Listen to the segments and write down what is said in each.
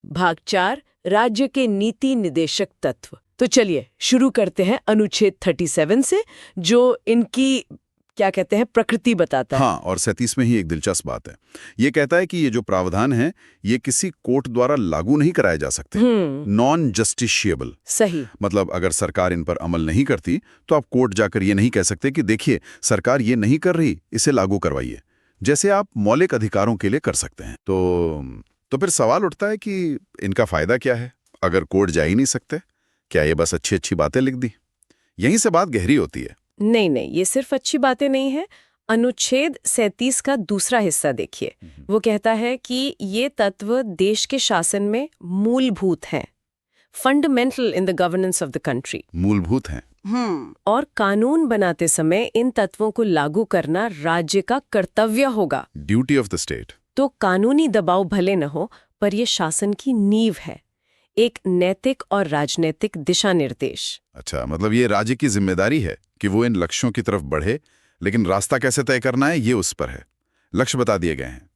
भाग 4 राज्य के नीति निदेशक तत्व। तो चलिए शुरू करते हैं अनुच्छेद 37 से, जो इनकी क्या कहते हैं प्रकृति बताता है। हाँ, और 37 में ही एक दिलचस्प बात है। ये कहता है कि ये जो प्रावधान है ये किसी कोर्ट द्वारा लागू नहीं कराए जा सकते। Non justiciable. सही। मतलब अगर सरकार इन पर अमल नहीं करती तो आप कोर्ट जाकर ये नहीं कह सकते कि देखिए सरकार ये नहीं कर रही, इसे लागू करवाइए, जैसे आप मौलिक अधिकारों के लिए कर सकते हैं। तो फिर सवाल उठता है कि इनका फायदा क्या है अगर कोर्ट जा ही नहीं सकते? क्या ये बस अच्छी अच्छी बातें लिख दी? यहीं से बात गहरी होती है। नहीं, ये सिर्फ अच्छी बातें नहीं है। अनुच्छेद 37 का दूसरा हिस्सा देखिए। वो कहता है कि ये तत्व देश के शासन में मूलभूत हैं, fundamental in the governance of the country. मूलभूत हैं। और कानून बनाते समय इन तत्वों को लागू करना राज्य का कर्तव्य होगा। Duty of the state. तो कानूनी दबाव भले न हो, पर यह शासन की नींव है, एक नैतिक और राजनीतिक दिशा निर्देश। अच्छा, मतलब ये राज्य की जिम्मेदारी है कि वो इन लक्ष्यों की तरफ बढ़े, लेकिन रास्ता कैसे तय करना है ये उस पर है। लक्ष्य बता दिए गए हैं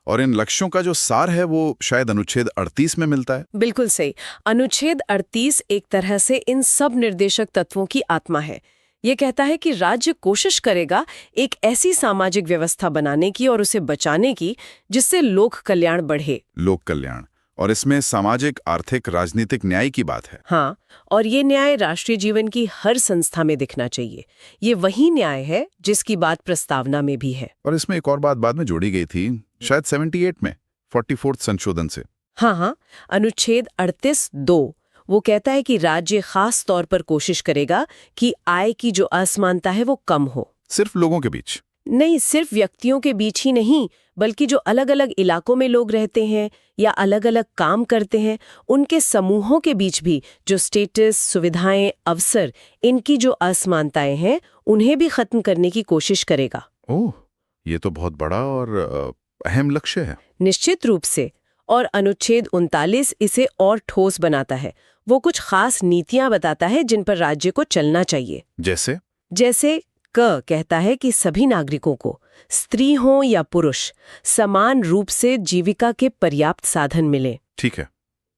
और इन लक्ष्यों का जो सार है वो शायद अनुच्छेद 38 में मिलता है। बिल्कुल सही। अनुच्छेद 38 एक तरह से इन सब निर्देशक तत्वों की आत्मा है। ये कहता है कि राज्य कोशिश करेगा एक ऐसी सामाजिक व्यवस्था बनाने की और उसे बचाने की जिससे लोक कल्याण बढ़े। लोक कल्याण, और इसमें सामाजिक, आर्थिक, राजनीतिक न्याय की बात है। हाँ, और ये न्याय राष्ट्रीय जीवन की हर संस्था में दिखना चाहिए। ये वही न्याय है जिसकी बात प्रस्तावना में भी है। और इसमें एक और बात बाद में जोड़ी गई थी, शायद 78 में 44th संशोधन से। हाँ, अनुच्छेद 38(2) वो कहता है कि राज्य खास तौर पर कोशिश करेगा कि आय की जो असमानता है वो कम हो। सिर्फ लोगों के बीच नहीं, सिर्फ व्यक्तियों के बीच ही नहीं, बल्कि जो अलग अलग इलाकों में लोग रहते हैं या अलग अलग काम करते हैं, उनके समूहों के बीच भी जो स्टेटस, सुविधाएं, अवसर, इनकी जो असमानताएं हैं उन्हें भी खत्म करने की कोशिश करेगा। ओह, ये तो बहुत बड़ा और अहम लक्ष्य है। निश्चित रूप से। और अनुच्छेद 39 इसे और ठोस बनाता है। वो कुछ खास नीतियां बताता है जिन पर राज्य को चलना चाहिए। जैसे कहता है कि सभी नागरिकों को, स्त्री हो या पुरुष, समान रूप से जीविका के पर्याप्त साधन मिले। ठीक है,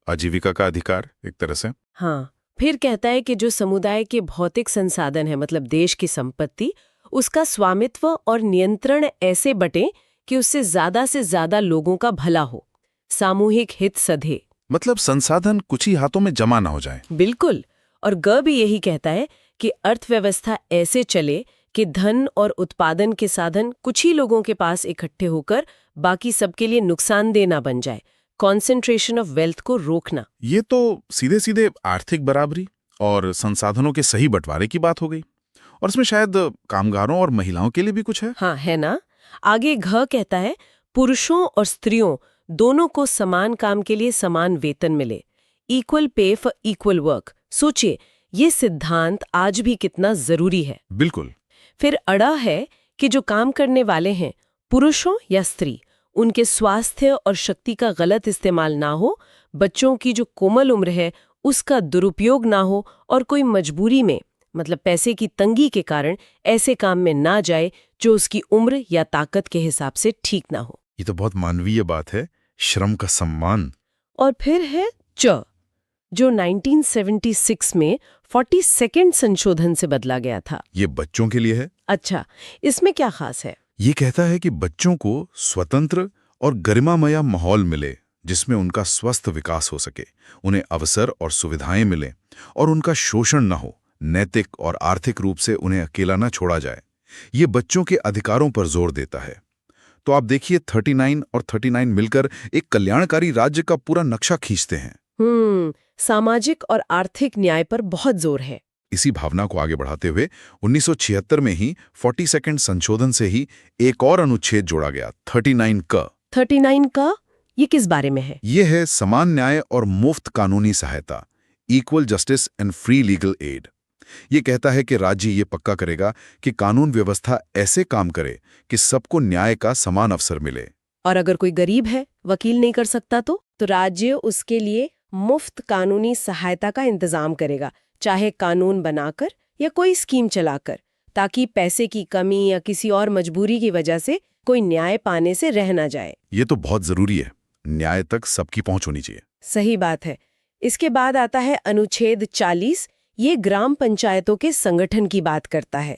आजीविका का अधिकार एक तरह से। हाँ, फिर कहता है कि जो समुदाय के भौतिक संसाधन है, मतलब देश की संपत्ति, उसका स्वामित्व और नियंत्रण ऐसे बटे कि उससे ज्यादा लोगों का भला हो, सामूहिक हित सधे। मतलब संसाधन कुछ ही हाथों में जमा ना हो जाए। बिल्कुल। और भी यही कहता है कि अर्थव्यवस्था ऐसे चले कि धन और उत्पादन के साधन कुछ ही लोगों के पास इकट्ठे होकर बाकी सबके लिए नुकसानदेह ना बन जाए। कॉन्सेंट्रेशन ऑफ वेल्थ को रोकना। ये तो सीधे सीधे आर्थिक बराबरी और संसाधनों के सही बंटवारे की बात हो गई। और इसमें शायद कामगारों और महिलाओं के लिए भी कुछ है। हाँ, है ना। आगे कहता है पुरुषों और स्त्रियों दोनों को समान काम के लिए समान वेतन मिले, equal pay for equal work. सोचिए, ये सिद्धांत आज भी कितना जरूरी है। बिल्कुल। फिर अड़ा है कि जो काम करने वाले हैं, पुरुष हो या स्त्री, उनके स्वास्थ्य और शक्ति का गलत इस्तेमाल ना हो, बच्चों की जो कोमल उम्र है उसका दुरुपयोग ना हो, और कोई मजबूरी में, मतलब पैसे की तंगी के कारण ऐसे काम में ना जाए जो उसकी उम्र या ताकत के हिसाब से ठीक ना हो। ये तो बहुत मानवीय बात है, श्रम का सम्मान। और फिर है जो 1976 में 42nd संशोधन से बदला गया था। ये बच्चों के लिए है। अच्छा, इसमें क्या खास है? ये कहता है कि बच्चों को स्वतंत्र और गरिमामय माहौल मिले जिसमें उनका स्वस्थ विकास हो सके, उन्हें अवसर और सुविधाएं मिलें और उनका शोषण न हो, नैतिक और आर्थिक रूप से उन्हें अकेला न छोड़ा जाए। ये बच्चों के अधिकारों पर जोर देता है। तो आप देखिए 39 और 39 मिलकर एक कल्याणकारी राज्य का पूरा नक्शा खींचते हैं। सामाजिक और आर्थिक न्याय पर बहुत जोर है। इसी भावना को आगे बढ़ाते हुए 1976 में ही 42nd संशोधन से ही एक और अनुच्छेद जोड़ा गया, 39 का ये किस बारे में है? ये है समान न्याय और मुफ्त कानूनी सहायता, equal justice and free legal aid. ये कहता है कि राज्य ये पक्का करेगा कि कानून व्यवस्था ऐसे काम करे कि सबको न्याय का समान अवसर मिले। और अगर कोई गरीब है, वकील नहीं कर सकता, तो राज्य उसके लिए मुफ्त कानूनी सहायता का इंतजाम करेगा, चाहे कानून बनाकर या कोई स्कीम चलाकर, ताकि पैसे की कमी या किसी और मजबूरी की वजह से कोई न्याय पाने से रह ना जाए। ये तो बहुत जरूरी है, न्याय तक सबकी पहुंच होनी चाहिए। सही बात है। इसके बाद आता है अनुच्छेद 40। ये ग्राम पंचायतों के संगठन की बात करता है।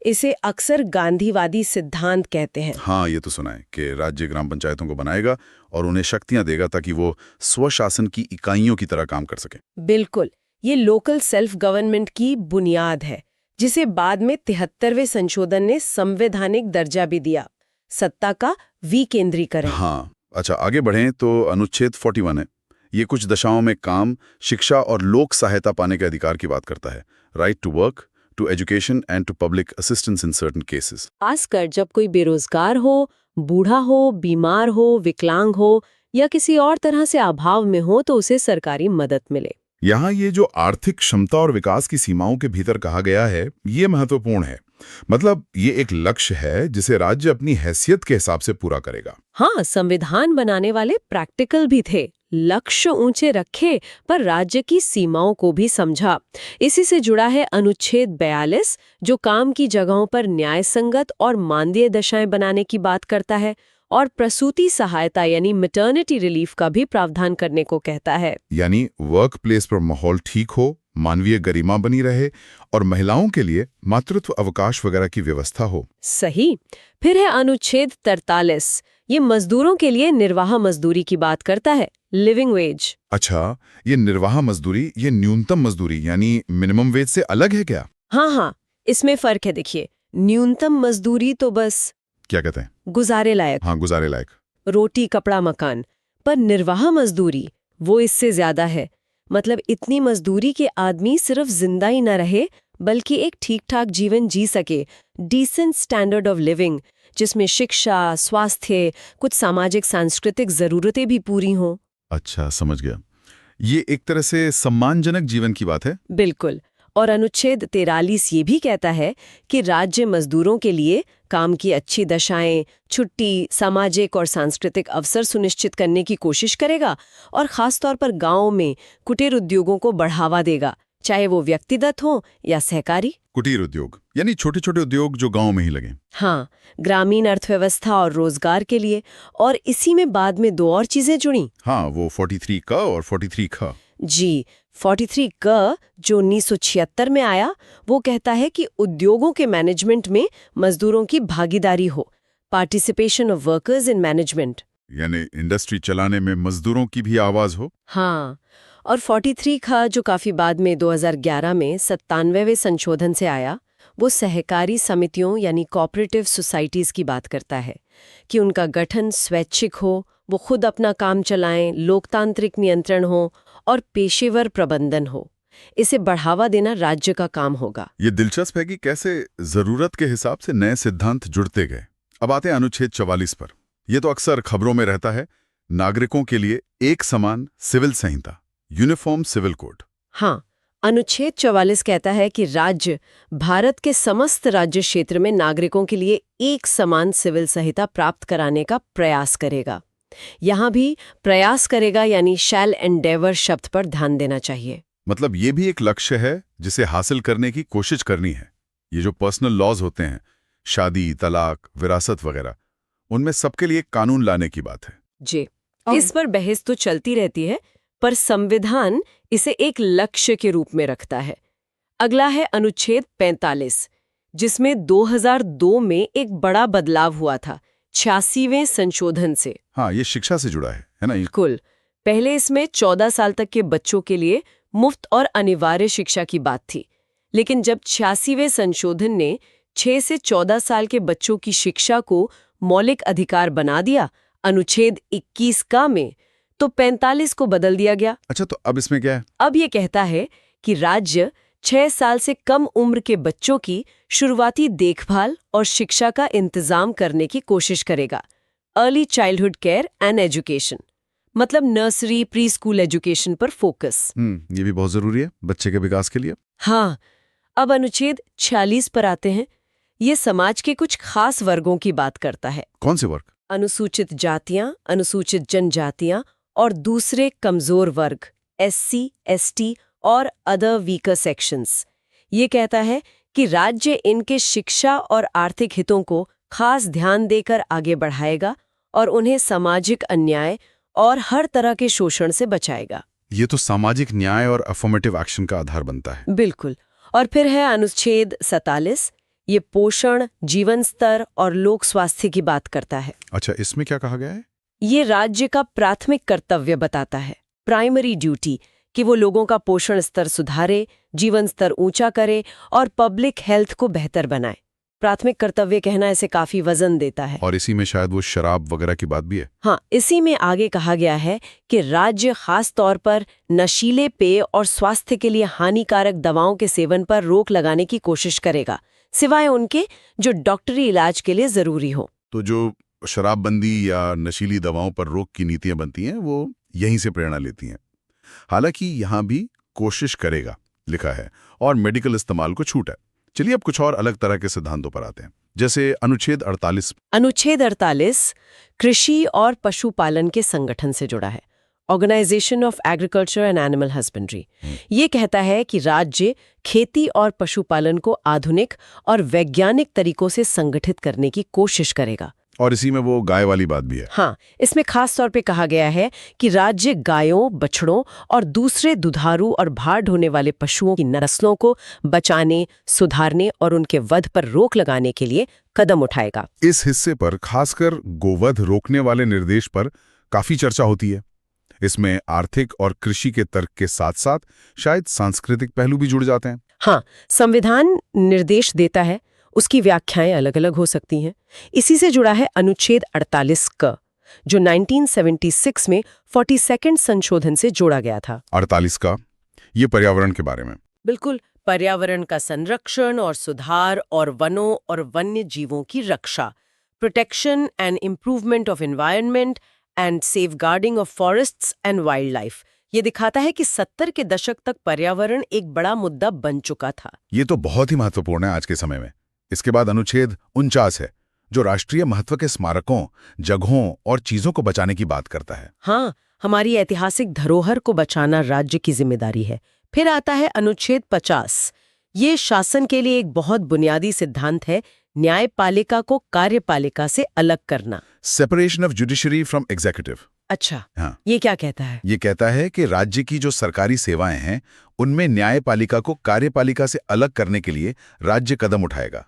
इसे अक्सर गांधीवादी सिद्धांत कहते हैं। हाँ, ये तो सुना है कि राज्य ग्राम पंचायतों को बनाएगा और उन्हें शक्तियां देगा ताकि वो स्वशासन की इकाइयों की तरह काम कर सके। बिल्कुल, ये लोकल सेल्फ गवर्नमेंट की बुनियाद है, जिसे बाद में 73वें संशोधन ने संवैधानिक दर्जा भी दिया। सत्ता का विकेंद्रीकरण। हाँ, अच्छा आगे बढ़ें तो अनुच्छेद 41 है। ये कुछ दशाओं में काम, शिक्षा और लोक सहायता पाने के अधिकार की बात करता है। Right to work, to education and to public assistance in certain cases. खासकर जब कोई बेरोजगार हो, बूढ़ा हो, बीमार हो, विकलांग हो या किसी और तरह से अभाव में हो तो उसे सरकारी मदद मिले। यहाँ ये जो आर्थिक क्षमता और विकास की सीमाओं के भीतर कहा गया है, ये महत्वपूर्ण है। मतलब ये एक लक्ष्य है जिसे राज्य अपनी हैसियत के हिसाब से पूरा करेगा। हाँ, संविधान बनाने वाले प्रैक्टिकल भी थे। लक्ष्य ऊंचे रखे पर राज्य की सीमाओं को भी समझा। इसी से जुड़ा है अनुच्छेद 42, जो काम की जगहों पर न्यायसंगत और मानवीय दशाएं बनाने की बात करता है और प्रसूति सहायता यानी मैटरनिटी रिलीफ का भी प्रावधान करने को कहता है। यानी वर्क प्लेस पर माहौल ठीक हो, मानवीय गरिमा बनी रहे और महिलाओं के लिए मातृत्व अवकाश वगैरह की व्यवस्था हो। सही। फिर है अनुच्छेद 43। ये मजदूरों के लिए निर्वाह मजदूरी की बात करता है, लिविंग वेज। अच्छा, ये निर्वाह मजदूरी, ये न्यूनतम मजदूरी यानी मिनिमम वेज से अलग है क्या? हाँ, इसमें फर्क है। देखिए, न्यूनतम मजदूरी तो बस क्या कहते हैं? गुजारे लायक, हाँ, गुजारे लायक। रोटी कपड़ा मकान। पर निर्वाह मजदूरी वो इससे ज्यादा है। मतलब इतनी मजदूरी के आदमी सिर्फ जिंदा ही न रहे बल्कि एक ठीक ठाक जीवन जी सके, डिसेंट स्टैंडर्ड ऑफ लिविंग, जिसमें शिक्षा, स्वास्थ्य, कुछ सामाजिक सांस्कृतिक जरूरतें भी पूरी हों। अच्छा, समझ गया। ये एक तरह से सम्मानजनक जीवन की बात है। बिल्कुल। और अनुच्छेद 43 ये भी कहता है कि राज्य मजदूरों के लिए काम की अच्छी दशाएं, छुट्टी, सामाजिक और सांस्कृतिक अवसर सुनिश्चित करने की कोशिश करेगा और खासतौर पर गांवों में कुटीर उद्योगों को बढ़ावा देगा, चाहे वो व्यक्तिगत हो या सहकारी। कुटीर उद्योग यानी छोटे छोटे उद्योग जो गांव में ही लगे। हाँ, ग्रामीण अर्थव्यवस्था और रोजगार के लिए। और इसी में बाद में दो और चीजें जुड़ी। हाँ, वो 43 क और 43 ख। जी, 43 क जो 1976 में आया, वो कहता है कि उद्योगों के मैनेजमेंट में मजदूरों की भागीदारी हो, participation of workers in management. यानी इंडस्ट्री चलाने में मजदूरों की भी आवाज हो। हाँ, और 43 ख जो काफी बाद में 2011 में 97वें संशोधन से आया, वो सहकारी समितियों यानी कोऑपरेटिव सोसाइटीज की बात करता है कि उनका गठन स्वैच्छिक हो, वो खुद अपना काम चलाएं, लोकतांत्रिक नियंत्रण हो और पेशेवर प्रबंधन हो। इसे बढ़ावा देना राज्य का काम होगा। ये दिलचस्प है कि कैसे जरूरत के हिसाब से नए सिद्धांत जुड़ते गए। अब आते हैं अनुच्छेद 44 पर। यह तो अक्सर खबरों में रहता है, नागरिकों के लिए एक समान सिविल संहिता, यूनिफॉर्म सिविल कोड। हाँ, अनुच्छेद 44 कहता है कि राज्य भारत के समस्त राज्य क्षेत्र में नागरिकों के लिए एक समान सिविल संहिता प्राप्त कराने का प्रयास करेगा। यहाँ भी प्रयास करेगा यानी शैल एंडेवर शब्द पर ध्यान देना चाहिए। मतलब ये भी एक लक्ष्य है जिसे हासिल करने की कोशिश करनी है। ये जो पर्सनल लॉज होते हैं, शादी, तलाक, विरासत वगैरह, उनमें सबके लिए कानून लाने की बात है। जी, इस पर बहस तो चलती रहती है, पर संविधान इसे एक लक्ष्य के रूप में रखता है। अगला है अनुच्छेद 45, जिसमें 2002 में एक बड़ा बदलाव हुआ था 86वें संशोधन से। हाँ, ये शिक्षा से जुड़ा है ना? बिल्कुल। पहले इसमें 14 साल तक के बच्चों के लिए मुफ्त और अनिवार्य शिक्षा की बात थी, लेकिन जब 86वें संशोधन ने 6 से 14 साल के बच्चों की शिक्षा को मौलिक अधिकार बना दिया, अनुच्छेद 21 का में, तो 45 को बदल दिया गया। अच्छा, तो अब इसमें क्या है? अब ये कहता है कि राज्य 6 साल से कम उम्र के बच्चों की शुरुआती देखभाल और शिक्षा का इंतजाम करने की कोशिश करेगा। Early childhood care and education, मतलब नर्सरी प्री स्कूल एजुकेशन पर फोकस। ये भी बहुत जरूरी है बच्चे के विकास के लिए। हाँ, अब अनुच्छेद 46 पर आते हैं। ये समाज के कुछ खास वर्गों की बात करता है। कौन से वर्ग? अनुसूचित जातियां, अनुसूचित जनजातियां और दूसरे कमजोर वर्ग, SC, ST और अदर वीकर सेक्शंस। ये कहता है कि राज्य इनके शिक्षा और आर्थिक हितों को खास ध्यान देकर आगे बढ़ाएगा और उन्हें सामाजिक अन्याय और हर तरह के शोषण से बचाएगा। ये तो सामाजिक न्याय और अफर्मेटिव एक्शन का आधार बनता है। बिल्कुल। और फिर है अनुच्छेद 47। ये पोषण, जीवन स्तर और लोक स्वास्थ्य की बात करता है। अच्छा, इसमें क्या कहा गया है? ये राज्य का प्राथमिक कर्तव्य बताता है, प्राइमरी ड्यूटी, कि वो लोगों का पोषण स्तर सुधारे, जीवन स्तर ऊंचा करे और पब्लिक हेल्थ को बेहतर बनाए। प्राथमिक कर्तव्य कहना इसे काफी वजन देता है। और इसी में शायद वो शराब वगैरह की बात भी है। हाँ, इसी में आगे कहा गया है कि राज्य खास तौर पर नशीले पेय और स्वास्थ्य के लिए हानिकारक दवाओं के सेवन पर रोक लगाने की कोशिश करेगा, सिवाय उनके जो डॉक्टरी इलाज के लिए जरूरी हो। तो जो शराबबंदी या नशीली दवाओं पर रोक की नीतियां बनती हैं वो यहीं से प्रेरणा लेती हैं। हालांकि यहाँ भी कोशिश करेगा लिखा है और मेडिकल इस्तेमाल को छूट है। चलिए अब कुछ और अलग तरह के सिद्धांतों पर आते हैं, जैसे अनुच्छेद 48। अनुच्छेद 48 कृषि और पशुपालन के संगठन से जुड़ा है, organisation of agriculture and animal husbandry. ये कहता है कि राज्य खेती और पशुपालन को आधुनिक और वैज्ञानिक तरीकों से संगठित करने की कोशिश करेगा। और इसी में वो गाय वाली बात भी है। हाँ, इसमें खास तौर पे कहा गया है कि राज्य गायों, बछड़ों और दूसरे दुधारू और भार ढोने वाले पशुओं की नस्लों को बचाने, सुधारने और उनके वध पर रोक लगाने के लिए कदम उठाएगा। इस हिस्से पर खासकर गोवध रोकने वाले निर्देश पर काफी चर्चा होती है। इसमें आर्थिक और कृषि के तर्क के साथ साथ शायद सांस्कृतिक पहलू भी जुड़ जाते हैं। हाँ, संविधान निर्देश देता है, उसकी व्याख्याएं अलग अलग हो सकती हैं। इसी से जुड़ा है अनुच्छेद 48 क, जो 1976 में 42nd संशोधन से जोड़ा गया था। 48 का ये पर्यावरण के बारे में। बिल्कुल, पर्यावरण का संरक्षण और सुधार और वनों और वन्य जीवों की रक्षा, protection and improvement of environment and safeguarding of forests and wildlife. ये दिखाता है कि 70 के दशक तक पर्यावरण एक बड़ा मुद्दा बन चुका था। ये तो बहुत ही महत्वपूर्ण है आज के समय में। इसके बाद अनुच्छेद 49 है, जो राष्ट्रीय महत्व के स्मारकों, जगहों और चीजों को बचाने की बात करता है। हाँ, हमारी ऐतिहासिक धरोहर को बचाना राज्य की जिम्मेदारी है। फिर आता है अनुच्छेद 50। ये शासन के लिए एक बहुत बुनियादी सिद्धांत है, न्यायपालिका को कार्यपालिका से अलग करना। Separation of judiciary from executive. अच्छा, हाँ, ये क्या कहता है? ये कहता है कि राज्य की जो सरकारी सेवाएं हैं उनमें न्यायपालिका को कार्यपालिका से अलग करने के लिए राज्य कदम उठाएगा।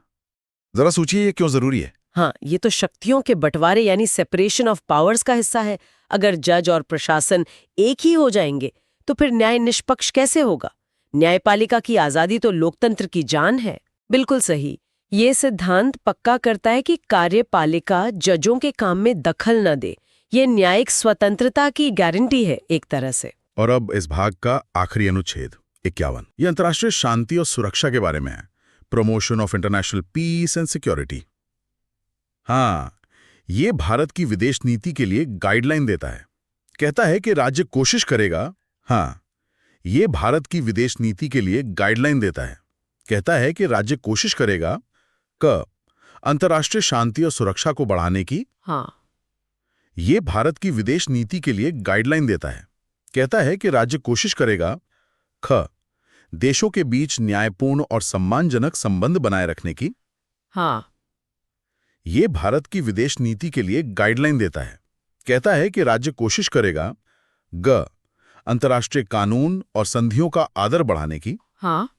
जरा सोचिए ये क्यों जरूरी है। हाँ, ये तो शक्तियों के बंटवारे यानी सेपरेशन ऑफ पावर्स का हिस्सा है। अगर जज और प्रशासन एक ही हो जाएंगे तो फिर न्याय निष्पक्ष कैसे होगा? न्यायपालिका की आजादी तो लोकतंत्र की जान है। बिल्कुल सही। ये सिद्धांत पक्का करता है कि कार्यपालिका जजों के काम में दखल न दे। ये न्यायिक स्वतंत्रता की गारंटी है एक तरह से। और अब इस भाग का आखिरी अनुच्छेद 51। ये अंतर्राष्ट्रीय शांति और सुरक्षा के बारे में है, promotion of international peace and security. हाँ, ये भारत की विदेश नीति के लिए गाइडलाइन देता है। कहता है कि राज्य कोशिश करेगा। हाँ, ये भारत की विदेश नीति के लिए गाइडलाइन देता है। कहता है कि राज्य कोशिश करेगा क अंतर्राष्ट्रीय शांति और सुरक्षा को बढ़ाने की। हाँ, ये भारत की विदेश नीति के लिए गाइडलाइन देता है। कहता है कि राज्य कोशिश करेगा ख देशों के बीच न्यायपूर्ण और सम्मानजनक संबंध बनाए रखने की। हाँ, ये भारत की विदेश नीति के लिए गाइडलाइन देता है। कहता है कि राज्य कोशिश करेगा ग अंतर्राष्ट्रीय कानून और संधियों का आदर बढ़ाने की। हाँ,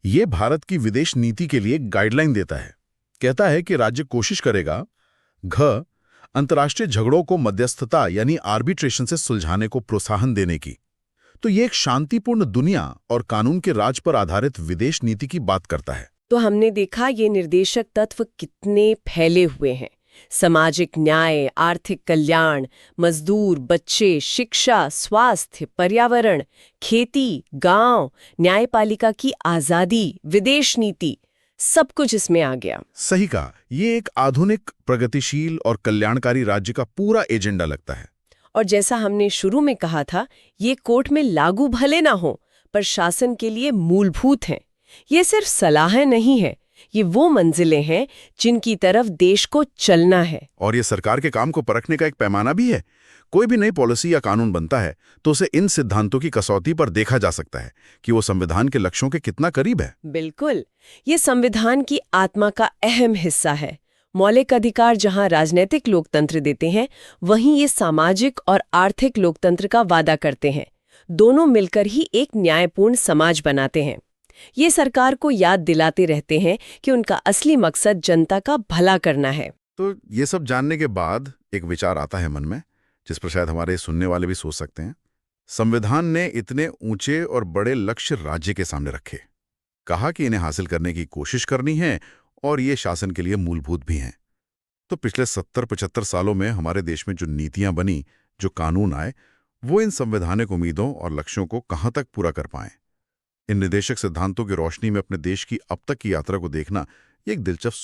ये भारत की विदेश नीति के लिए गाइडलाइन देता है। कहता है कि राज्य कोशिश करेगा घ अंतर्राष्ट्रीय झगड़ों को मध्यस्थता यानी आर्बिट्रेशन से सुलझाने को प्रोत्साहन देने की। तो ये एक शांतिपूर्ण दुनिया और कानून के राज पर आधारित विदेश नीति की बात करता है। तो हमने देखा ये निर्देशक तत्व कितने फैले हुए हैं। सामाजिक न्याय, आर्थिक कल्याण, मजदूर, बच्चे, शिक्षा, स्वास्थ्य, पर्यावरण, खेती, गांव, न्यायपालिका की आजादी, विदेश नीति, सब कुछ इसमें आ गया। सही कहा, ये एक आधुनिक, प्रगतिशील और कल्याणकारी राज्य का पूरा एजेंडा लगता है। और जैसा हमने शुरू में कहा था, ये कोर्ट में लागू भले ना हो, पर शासन के लिए मूलभूत हैं। ये सिर्फ सलाहें नहीं है, ये वो मंजिलें हैं जिनकी तरफ देश को चलना है। और ये सरकार के काम को परखने का एक पैमाना भी है। कोई भी नई पॉलिसी या कानून बनता है तो उसे इन सिद्धांतों की कसौटी पर देखा जा सकता है कि वो संविधान के लक्ष्यों के कितना करीब है। बिल्कुल, ये संविधान की आत्मा का अहम हिस्सा है। मौलिक अधिकार जहां राजनीतिक लोकतंत्र देते हैं, वहीं ये सामाजिक और आर्थिक लोकतंत्र का वादा करते हैं। दोनों मिलकर ही एक न्यायपूर्ण समाज बनाते हैं। ये सरकार को याद दिलाते रहते हैं कि उनका असली मकसद जनता का भला करना है। तो ये सब जानने के बाद एक विचार आता है मन में, जिस पर शायद हमारे सुनने वाले भी सोच सकते हैं। संविधान ने इतने ऊंचे और बड़े लक्ष्य राज्य के सामने रखे, कहा कि इन्हें हासिल करने की कोशिश करनी है और ये शासन के लिए मूलभूत भी हैं। तो पिछले 70-75 सालों में हमारे देश में जो नीतियां बनी, जो कानून आए, वो इन संवैधानिक उम्मीदों और लक्ष्यों को कहां तक पूरा कर पाए? इन निर्देशक सिद्धांतों की रोशनी में अपने देश की अब तक की यात्रा को देखना ये एक दिलचस्प